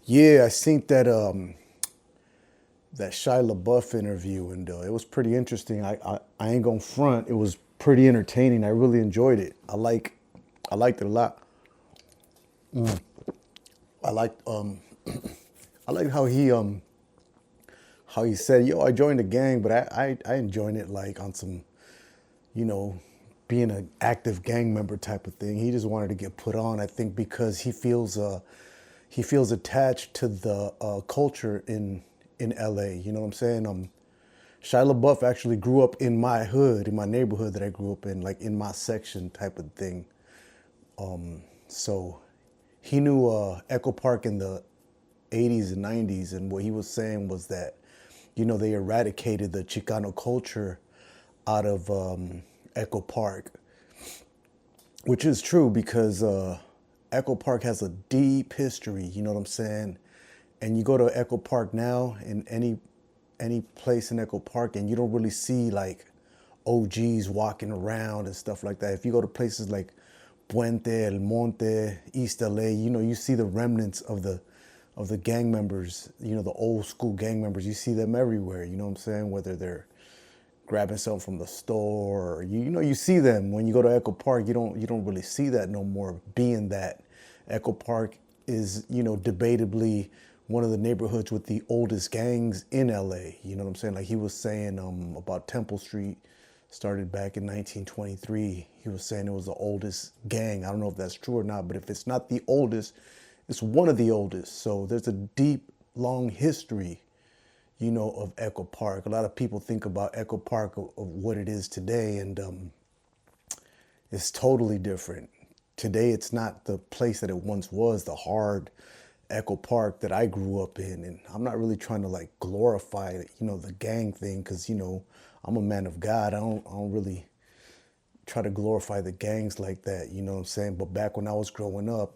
Yeah, I seen that Shia LaBeouf interview, and it was pretty interesting. I ain't gonna front. It was pretty entertaining. I really enjoyed it. I liked it a lot. I liked I liked how he said, "Yo, I joined the gang, but I enjoyed it like on some, you know, being an active gang member type of thing. He just wanted to get put on. I think because he feels attached to the culture in LA. You know what I'm saying? Shia LaBeouf actually grew up in my hood, in my neighborhood that I grew up in, like in my section type of thing. So he knew Echo Park in the 80s and 90s, and what he was saying was that, they eradicated the Chicano culture out of Echo Park, which is true because Echo Park has a deep history. You know what I'm saying? And you go to Echo Park now, in any place in Echo Park, and you don't really see like OGs walking around and stuff like that. If you go to places like Puente, El Monte, East LA, you see the remnants of the gang members, the old school gang members. You see them everywhere, you know what I'm saying? Whether they're grabbing something from the store, or you see them when you go to Echo Park. You don't really see that no more, being that Echo Park is, debatably one of the neighborhoods with the oldest gangs in LA. You know what I'm saying? Like he was saying about Temple Street started back in 1923. He was saying it was the oldest gang. I don't know if that's true or not, but if it's not the oldest, it's one of the oldest. So there's a deep, long history, of Echo Park. A lot of people think about Echo Park of what it is today, and it's totally different. Today, it's not the place that it once was, the hard Echo Park that I grew up in. And I'm not really trying to like glorify, the gang thing, because, I'm a man of God. I don't really try to glorify the gangs like that, you know what I'm saying? But back when I was growing up,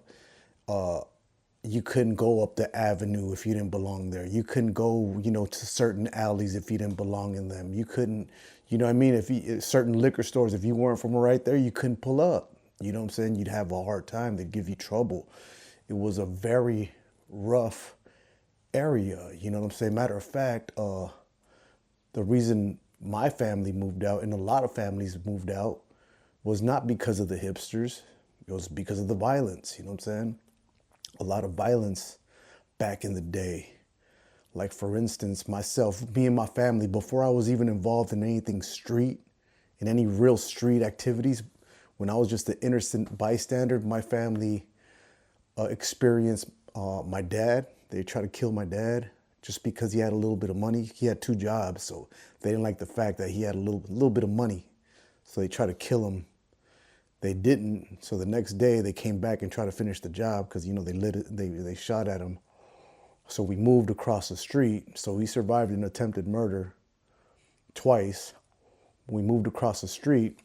you couldn't go up the avenue if you didn't belong there. You couldn't go, to certain alleys if you didn't belong in them. You couldn't, you know what I mean? Certain liquor stores, if you weren't from right there, you couldn't pull up. You know what I'm saying? You'd have a hard time. They'd give you trouble. It was a very rough area. You know what I'm saying? Matter of fact, the reason my family moved out, and a lot of families moved out, was not because of the hipsters. It was because of the violence. You know what I'm saying? A lot of violence back in the day. Like, for instance, myself, me and my family, before I was even involved in anything street, in any real street activities, when I was just an innocent bystander, my family experienced my dad. They tried to kill my dad just because he had a little bit of money. He had two jobs, so they didn't like the fact that he had a little bit of money. So they tried to kill him. They didn't. So the next day they came back and tried to finish the job because they shot at him. So we moved across the street. So he survived an attempted murder twice. We moved across the street.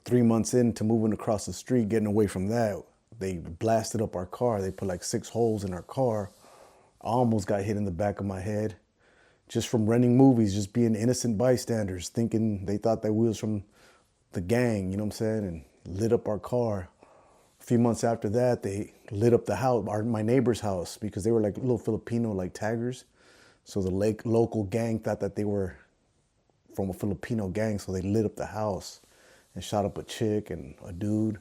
3 months into moving across the street, getting away from that, they blasted up our car. They put like 6 holes in our car. I almost got hit in the back of my head just from renting movies, just being innocent bystanders, thinking they thought that we was from the gang, you know what I'm saying, and lit up our car. A few months after that, they lit up the house, my neighbor's house, because they were like little Filipino like taggers. So the local gang thought that they were from a Filipino gang, so they lit up the house and shot up a chick and a dude.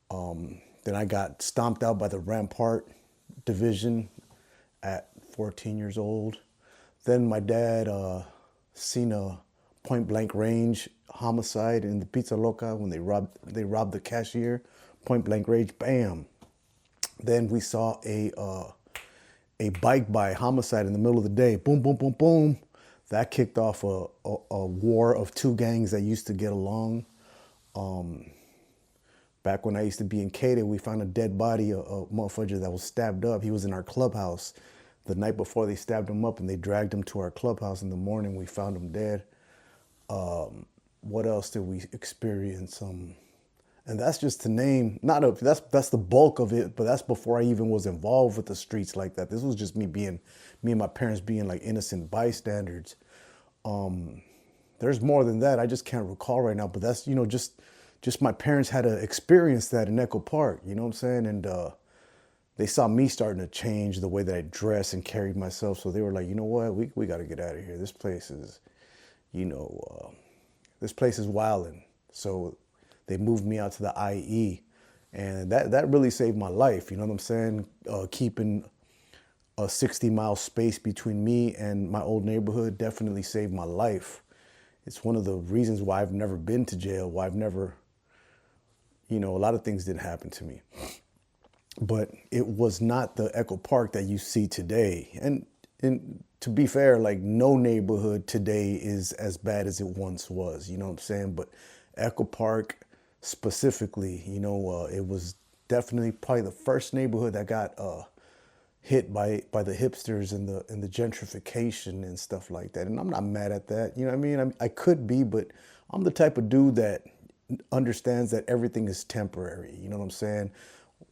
Then I got stomped out by the Rampart division at 14 years old. Then my dad seen a point blank range homicide in the Pizza Loca when they robbed the cashier. Point blank range, bam. Then we saw a bike buy homicide in the middle of the day. Boom, boom, boom, boom. That kicked off a war of two gangs that used to get along. Back when I used to be in Katy, we found a dead body, a motherfucker that was stabbed up. He was in our clubhouse the night before they stabbed him up, and they dragged him to our clubhouse. In the morning, we found him dead. What else did we experience? And that's just to name, that's the bulk of it, but that's before I even was involved with the streets like that. This was just me and my parents being like innocent bystanders. There's more than that. I just can't recall right now, but that's, just my parents had to experience that in Echo Park, you know what I'm saying? And they saw me starting to change the way that I dress and carried myself. So they were like, you know what, we got to get out of here. This place is, you know, this place is wilding. So they moved me out to the IE, and that really saved my life. You know what I'm saying? Keeping a 60-mile space between me and my old neighborhood definitely saved my life. It's one of the reasons why I've never been to jail, why I've never, you know, a lot of things didn't happen to me. But it was not the Echo Park that you see today. And to be fair, like, no neighborhood today is as bad as it once was, you know what I'm saying? But Echo Park specifically, you know, it was definitely probably the first neighborhood that got hit by the hipsters and the gentrification and stuff like that. And I'm not mad at that. You know what I mean? I could be, but I'm the type of dude that understands that everything is temporary. You know what I'm saying?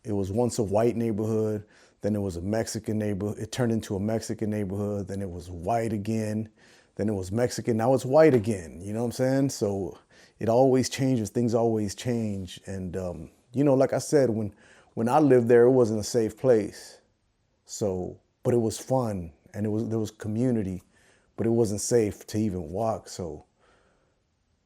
It was once a white neighborhood, then it was a Mexican neighborhood. It turned into a Mexican neighborhood, then it was white again, then it was Mexican, now it's white again. You know what I'm saying? So it always changes, things always change. And you know, like I said, when I lived there, it wasn't a safe place. So, but it was fun, and there was community, but it wasn't safe to even walk. So,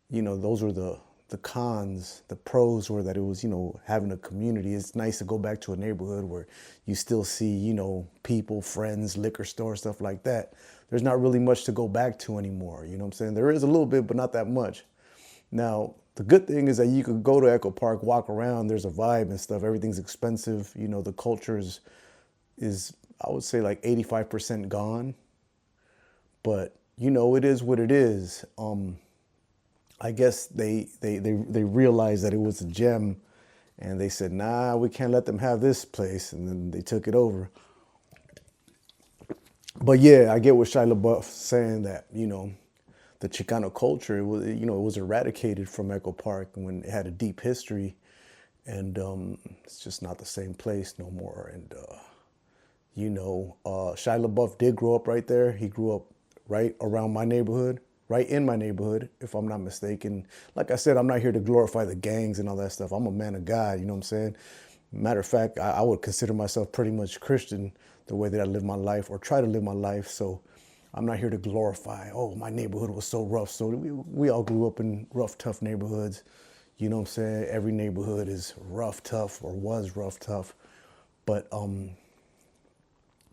you know, those were the cons. The pros were that it was, you know, having a community. It's nice to go back to a neighborhood where you still see, you know, people, friends, liquor store, stuff like that. There's not really much to go back to anymore. You know what I'm saying? There is a little bit, but not that much. Now, the good thing is that you could go to Echo Park, walk around, there's a vibe and stuff. Everything's expensive. You know, the culture is I would say like 85% gone. But, you know, it is what it is. I guess they realized that it was a gem, and they said, nah, we can't let them have this place, and then they took it over. But yeah, I get what Shia LaBeouf saying, that, you know, the Chicano culture, it was eradicated from Echo Park when it had a deep history, and it's just not the same place no more. And you know, Shia LaBeouf did grow up right there. He grew up right around my neighborhood, right in my neighborhood, if I'm not mistaken. Like I said, I'm not here to glorify the gangs and all that stuff. I'm a man of God, you know what I'm saying? Matter of fact, I would consider myself pretty much Christian the way that I live my life, or try to live my life. So I'm not here to glorify, oh, my neighborhood was so rough. So we all grew up in rough, tough neighborhoods. You know what I'm saying? Every neighborhood is rough, tough, or was rough, tough. But,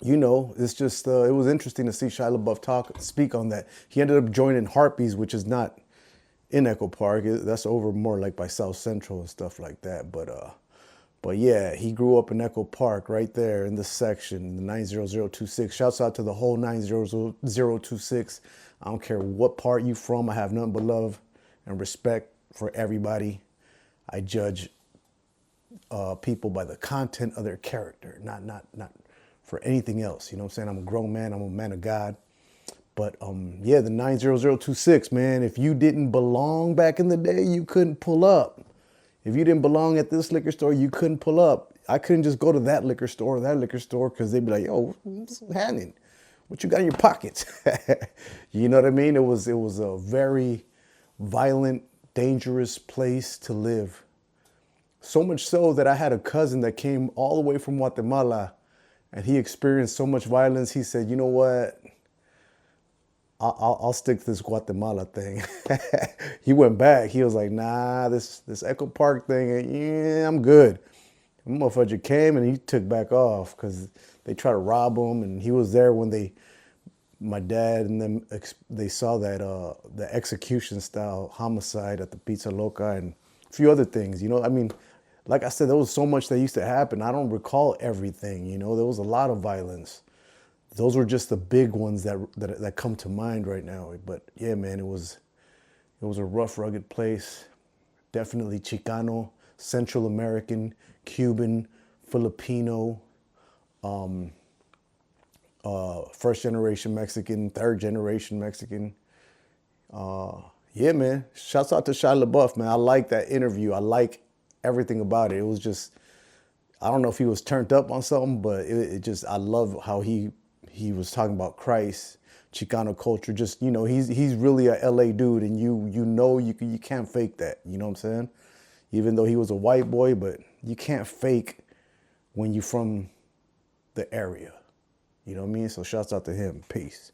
you know, it's just, it was interesting to see Shia LaBeouf speak on that. He ended up joining Harpies, which is not in Echo Park. That's over more like by South Central and stuff like that. But yeah, he grew up in Echo Park right there in the section, the 90026. Shouts out to the whole 90026. I don't care what part you from. I have nothing but love and respect for everybody. I judge people by the content of their character, not for anything else. You know what I'm saying? I'm a grown man. I'm a man of God. But yeah, the 90026, man, if you didn't belong back in the day, you couldn't pull up. If you didn't belong at this liquor store, you couldn't pull up. I couldn't just go to that liquor store or that liquor store, because they'd be like, yo, what's happening? What you got in your pockets? You know what I mean? It was a very violent, dangerous place to live. So much so that I had a cousin that came all the way from Guatemala, and he experienced so much violence. He said, you know what? I'll stick to this Guatemala thing. He went back. He was like, nah, this Echo Park thing, yeah, I'm good. The motherfucker came and he took back off because they tried to rob him. And he was there when my dad and them, they saw that the execution style homicide at the Pizza Loca and a few other things. You know, I mean, like I said, there was so much that used to happen. I don't recall everything. You know, there was a lot of violence. Those were just the big ones that come to mind right now. But yeah, man, it was a rough, rugged place. Definitely Chicano, Central American, Cuban, Filipino, first generation Mexican, third generation Mexican. Yeah, man. Shouts out to Shia LaBeouf, man. I like that interview. I like everything about it. It was just, I don't know if he was turned up on something, but it just, I love how he was talking about Christ, Chicano culture. Just, you know, he's really a LA dude, and you can't fake that. You know what I'm saying? Even though he was a white boy, but you can't fake when you from the area. You know what I mean? So shouts out to him. Peace.